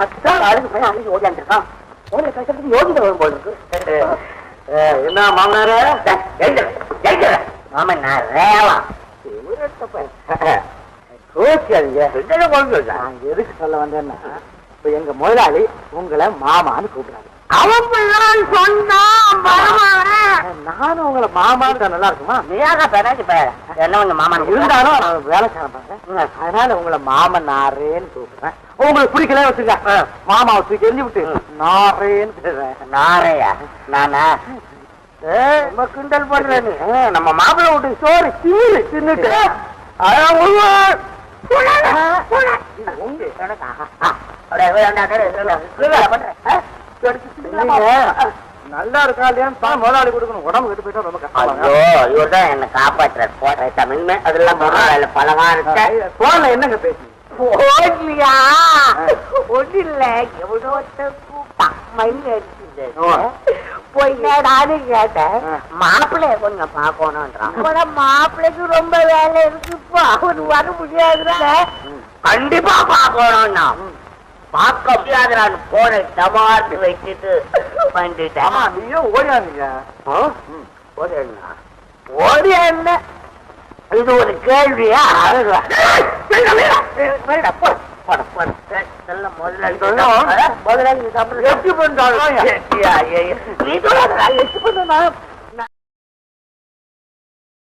அதான் அழுகு பையன் அழுகு ஓடியாந்துருக்கான். முதல்ல கஷ்டத்துக்கு யோகிதை வரும் போல இருக்கு. என்ன மாமனார மாமனார் ரேவா எதுக்கு சொல்ல வந்தேன்னா, இப்ப எங்க முதலாளி உங்களை மாமான்னு கூப்பிடுறாரு. நானும் உங்களை மாமான்னு நல்லா இருக்குமா? என்ன மாமன் இருந்தாலும் வேலைக்காரன் பாருங்க, அதனால உங்களை மாமன் நாரேன்னு கூப்பிடுறேன். உங்களுக்கு பிடிக்கல வச்சுங்க, மாமாவை தூக்கி எரிஞ்சு விட்டு நாரேன்னு. நாரையா? நானா கிண்டல் பண்றேன்னு நம்ம மாப்பிள்ளை விட்டு சோறு கீழே தின்னுட்டு நல்லா இருக்கா இல்லையா முதலாளி கொடுக்கணும். உடம்பு கெட்டு போயிட்டா ரொம்ப கஷ்டம். இவர்தான் என்ன காப்பாற்றுறாரு. போட்ட மின்மை அதெல்லாம் பலகாரம் என்னங்க பேசு ஓடலையா? ஒண்ணு இல்ல, எவ்வளோ கூட்டா மயில் அடிச்சுட்டு போய் நானு கேட்டேன், மாப்பிள்ளைய கொஞ்சம் பாக்கணும்ன்றான். மாப்பிள்ளைக்கு ரொம்ப வேலை இருக்குப்பா, அவரு வர முடியாதுடா. கண்டிப்பா பாக்கணும்னா பார்க்க முடியாதுடான்னு போன டமாட்டு வச்சுட்டு வந்துட்டேன். நீயும் ஓடியாந்தீங்க? ஓடியா என்ன? இது ஒரு கேள்வியா? முதலாளி